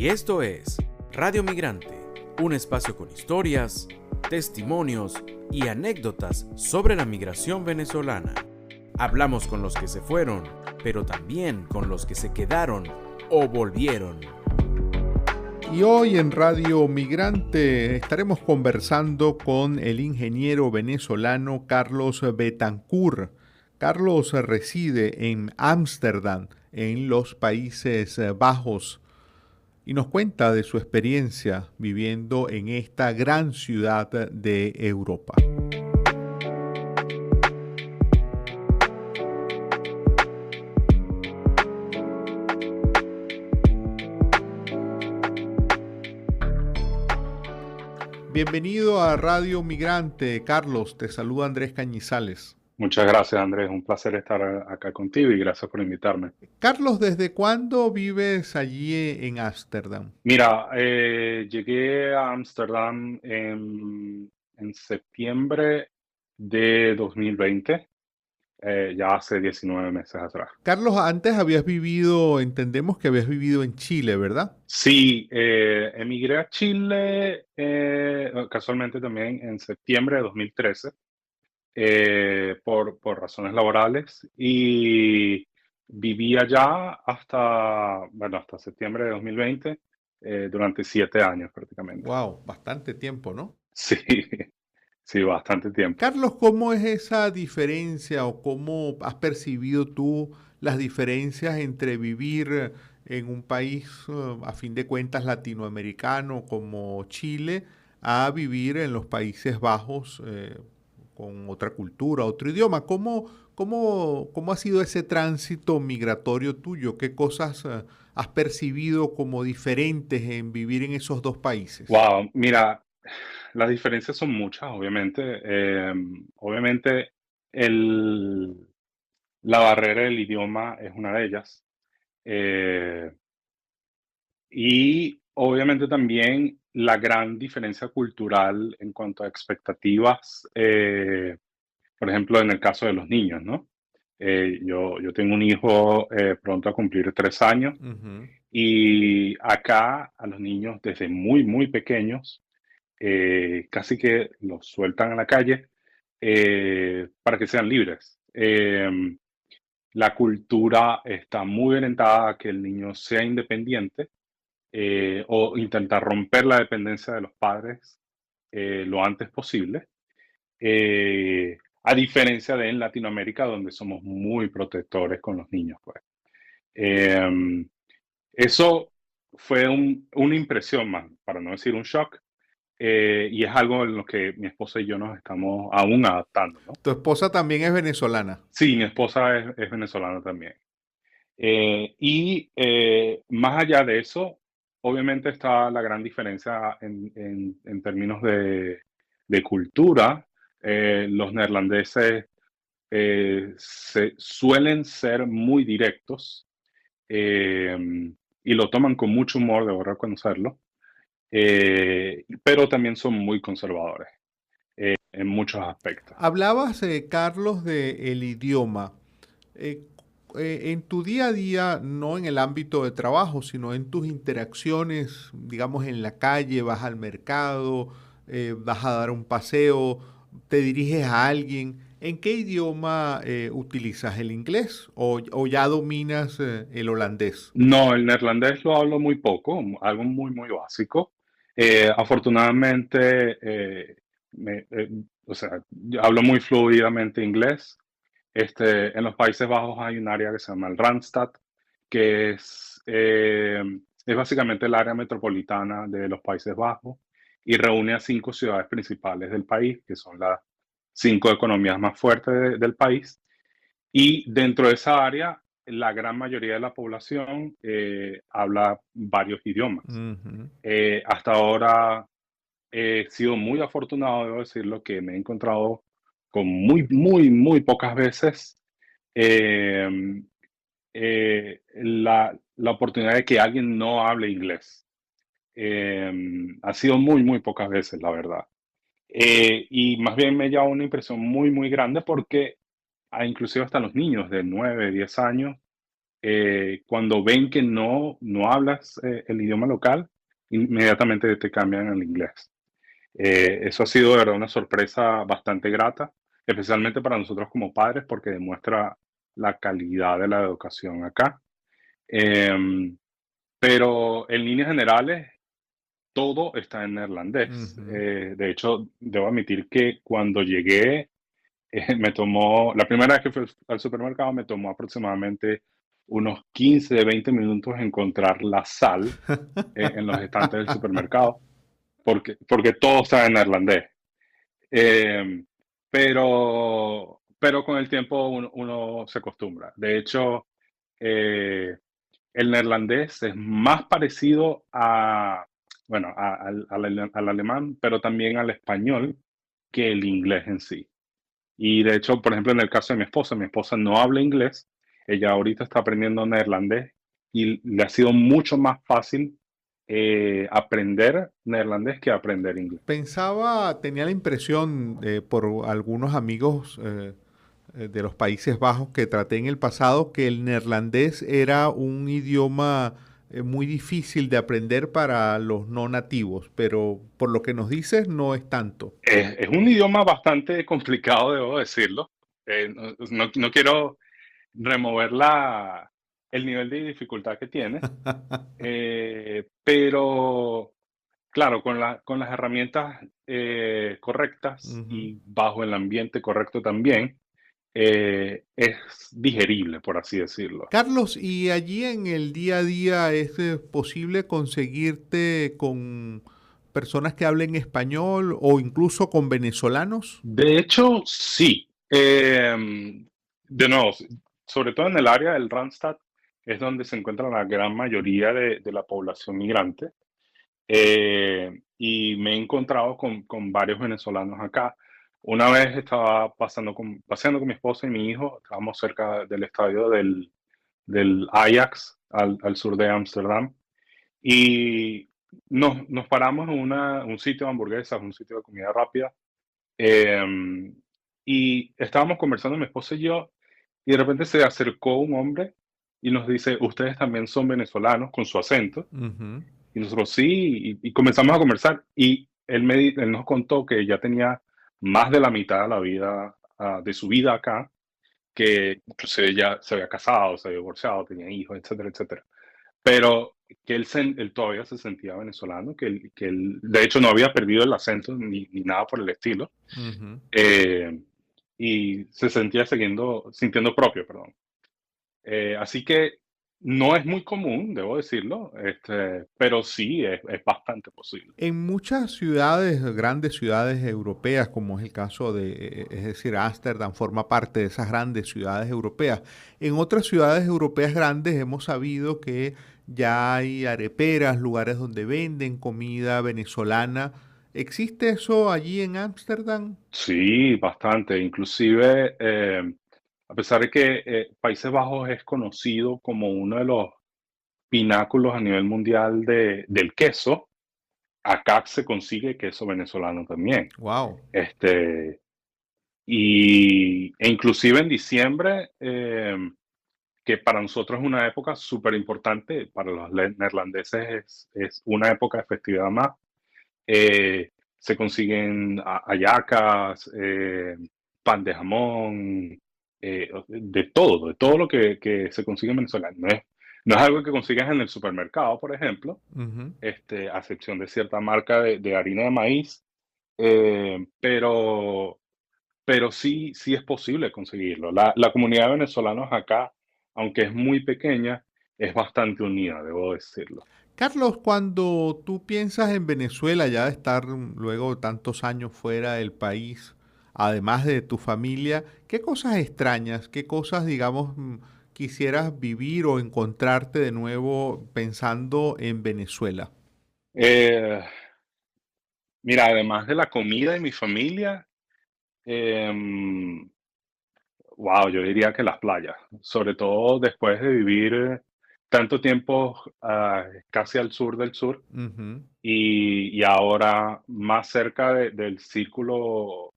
Y esto es Radio Migrante, un espacio con historias, testimonios y anécdotas sobre la migración venezolana. Hablamos con los que se fueron, pero también con los que se quedaron o volvieron. Y hoy en Radio Migrante estaremos conversando con el ingeniero venezolano Carlos Betancur. Carlos reside en Ámsterdam, en los Países Bajos, y nos cuenta de su experiencia viviendo en esta gran ciudad de Europa. Bienvenido a Radio Migrante. Carlos, te saluda Andrés Cañizales. Muchas gracias, Andrés. Un placer estar acá contigo y gracias por invitarme. Carlos, ¿desde cuándo vives allí en Ámsterdam? Mira, llegué a Ámsterdam en septiembre de 2020, ya hace 19 meses atrás. Carlos, antes entendemos que habías vivido en Chile, ¿verdad? Sí, emigré a Chile casualmente también en septiembre de 2013. Por razones laborales y viví allá hasta septiembre de 2020, durante 7 años prácticamente. Wow, bastante tiempo, ¿no? Sí, sí, bastante tiempo. Carlos, ¿cómo es esa diferencia o cómo has percibido tú las diferencias entre vivir en un país, a fin de cuentas, latinoamericano como Chile, a vivir en los Países Bajos, con otra cultura, otro idioma? ¿Cómo ha sido ese tránsito migratorio tuyo? ¿Qué cosas has percibido como diferentes en vivir en esos dos países? Wow, mira, las diferencias son muchas, obviamente. Obviamente, la barrera del idioma es una de ellas. Eh, Y obviamente también la gran diferencia cultural en cuanto a expectativas, por ejemplo, en el caso de los niños, ¿no? Yo tengo un hijo pronto a cumplir 3 años Ujú. y acá a los niños desde muy, muy pequeños, casi que los sueltan a la calle para que sean libres. La cultura está muy orientada a que el niño sea independiente, o intentar romper la dependencia de los padres lo antes posible, a diferencia de en Latinoamérica, donde somos muy protectores con los niños, pues. Em, Eso fue una impresión más, para no decir un shock, y es algo en lo que mi esposa y yo nos estamos aún adaptando, ¿no? Tu esposa también es venezolana. Sí, mi esposa es venezolana también. Más allá de eso, obviamente está la gran diferencia en términos de cultura. Los neerlandeses suelen ser muy directos, eh, y lo toman con mucho humor, debo reconocerlo, pero también son muy conservadores en muchos aspectos. Hablabas, Carlos, del idioma. Eh, en tu día a día, no en el ámbito de trabajo, sino en tus interacciones, digamos, en la calle, vas al mercado, vas a dar un paseo, te diriges a alguien. ¿En qué idioma utilizas? ¿El inglés o ya dominas el holandés? No, el neerlandés lo hablo muy poco, algo muy, muy básico. Afortunadamente, o sea, yo hablo muy fluidamente inglés. En los Países Bajos hay un área que se llama el Randstad, que es básicamente el área metropolitana de los Países Bajos y reúne a 5 ciudades principales del país, que son las 5 economías más fuertes del país. Y dentro de esa área, la gran mayoría de la población habla varios idiomas. Ujú. Hasta ahora he sido muy afortunado, debo decirlo, que me he encontrado con muy, muy, muy pocas veces eh, la oportunidad de que alguien no hable inglés. Ha sido muy, muy pocas veces, la verdad. Y más bien me lleva una impresión muy, muy grande porque inclusive hasta los niños de 9, 10 años cuando ven que no hablas el idioma local, inmediatamente te cambian al inglés. Eso ha sido de verdad una sorpresa bastante grata, especialmente para nosotros como padres, porque demuestra la calidad de la educación acá. Em, pero en líneas generales, todo está en neerlandés. Ujú. De hecho, debo admitir que cuando llegué, la primera vez que fui al supermercado me tomó aproximadamente unos 15, 20 minutos encontrar la sal en los estantes del supermercado, porque todo está en neerlandés. Eh, pero con el tiempo uno se acostumbra. De hecho, eh, el neerlandés es más parecido bueno, al alemán, pero también al español que el inglés en sí. Y de hecho, por ejemplo, en el caso de mi esposa no habla inglés, ella ahorita está aprendiendo neerlandés y le ha sido mucho más fácil aprender neerlandés que aprender inglés. Tenía la impresión por algunos amigos de los Países Bajos que traté en el pasado que el neerlandés era un idioma muy difícil de aprender para los no nativos, pero por lo que nos dices no es tanto. Es un idioma bastante complicado, debo decirlo. No quiero remover el nivel de dificultad que tiene, pero claro, con las herramientas correctas Ujú. y bajo el ambiente correcto también, es digerible, por así decirlo. Carlos, ¿y allí en el día a día es posible conseguirte con personas que hablen español o incluso con venezolanos? De hecho, sí. De nuevo, sobre todo en el área del Randstad, es donde se encuentra la gran mayoría de la población migrante. Y me he encontrado con varios venezolanos acá. Una vez estaba paseando con mi esposa y mi hijo, estábamos cerca del estadio del Ajax, al sur de Ámsterdam, y nos paramos en un sitio de hamburguesas, un sitio de comida rápida, em, y estábamos conversando mi esposa y yo, y de repente se acercó un hombre y nos dice, ustedes también son venezolanos, con su acento. Ujú. Y nosotros sí, y comenzamos a conversar. Y él nos contó que ya tenía más de la mitad de la vida, de su vida acá, que inclusive ya se había casado, se había divorciado, tenía hijos, etcétera, etcétera. Pero que él todavía se sentía venezolano, que él de hecho no había perdido el acento ni nada por el estilo, Ujú. eh, y se sentía sintiendo propio, perdón. Así que no es muy común, debo decirlo, pero sí es bastante posible. En muchas ciudades, grandes ciudades europeas, como es el caso de, es decir, Ámsterdam forma parte de esas grandes ciudades europeas. En otras ciudades europeas grandes hemos sabido que ya hay areperas, lugares donde venden comida venezolana. ¿Existe eso allí en Ámsterdam? Sí, bastante. Inclusive, a pesar de que Países Bajos es conocido como uno de los pináculos a nivel mundial del queso, acá se consigue queso venezolano también. Wow. Este, e inclusive en diciembre, que para nosotros es una época súper importante, para los neerlandeses es una época de festividad más. eh, Se consiguen hallacas, pan de jamón, de todo lo que se consigue en Venezuela. No es algo que consigas en el supermercado, por ejemplo, Ujú. a excepción de cierta marca de harina de maíz, pero sí es posible conseguirlo. La comunidad de venezolanos acá, aunque es muy pequeña, es bastante unida, debo decirlo. Carlos, cuando tú piensas en Venezuela, ya de estar luego tantos años fuera del país, además de tu familia, ¿qué cosas extrañas, qué cosas, digamos, quisieras vivir o encontrarte de nuevo pensando en Venezuela? Eh, Mira, además de la comida y mi familia, wow, yo diría que las playas, sobre todo después de vivir tanto tiempo casi al sur del sur Ujú. y ahora más cerca del círculo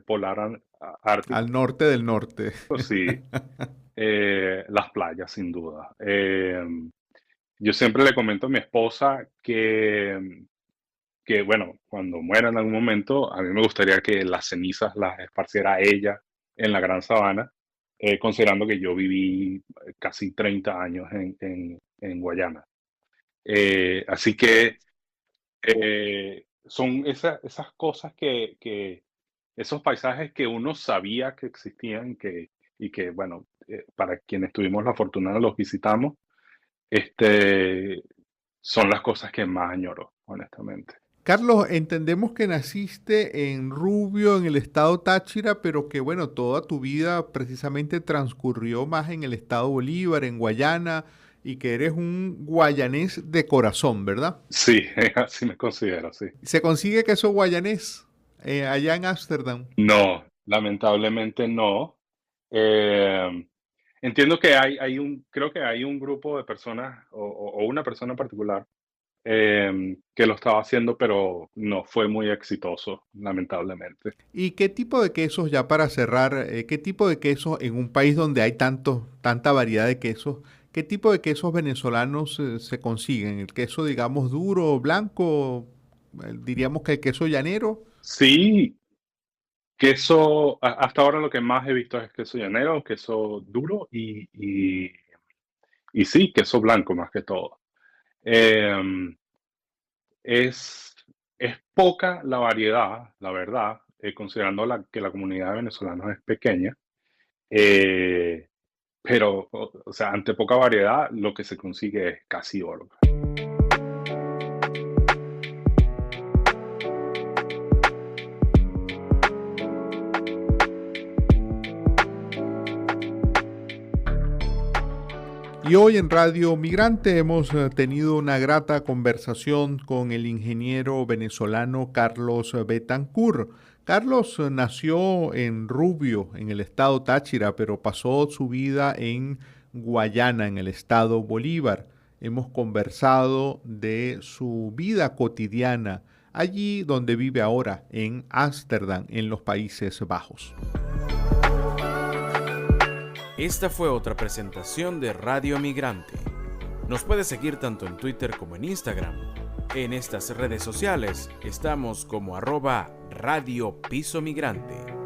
polar Al ártico, norte del norte. sí. las playas, sin duda. Yo siempre le comento a mi esposa que, bueno, cuando muera en algún momento, a mí me gustaría que las cenizas las esparciera ella en la Gran Sabana, considerando que yo viví casi 30 años en Guayana. Así que son esas cosas esos paisajes que uno sabía que existían y que, bueno, para quienes tuvimos la fortuna los visitamos, este, son las cosas que más añoro, honestamente. Carlos, entendemos que naciste en Rubio, en el estado Táchira, pero que bueno, toda tu vida precisamente transcurrió más en el estado Bolívar, en Guayana, y que eres un guayanés de corazón, ¿verdad? Sí, así me considero, sí. ¿Se consigue queso guayanés allá en Ámsterdam? No, lamentablemente no. Eh, entiendo que creo que hay un grupo de personas o una persona en particular que lo estaba haciendo, pero no fue muy exitoso, lamentablemente. ¿Y qué tipo de quesos, ya para cerrar, qué tipo de quesos en un país donde hay tanta variedad de quesos, qué tipo de quesos venezolanos se consiguen? ¿El queso, digamos, duro, blanco? Diríamos que el queso llanero. Sí, hasta ahora lo que más he visto es queso llanero, queso duro y sí, queso blanco más que todo. Em, es, es poca la variedad, la verdad, considerando que la comunidad de venezolanos es pequeña, eh, pero, o sea, ante poca variedad, lo que se consigue es casi oro. Y hoy en Radio Migrante hemos tenido una grata conversación con el ingeniero venezolano Carlos Betancur. Carlos nació en Rubio, en el estado Táchira, pero pasó su vida en Guayana, en el estado Bolívar. Hemos conversado de su vida cotidiana allí donde vive ahora, en Ámsterdam, en los Países Bajos. Esta fue otra presentación de Radio Migrante. Nos puedes seguir tanto en Twitter como en Instagram. En estas redes sociales estamos como @Radio Piso Migrante.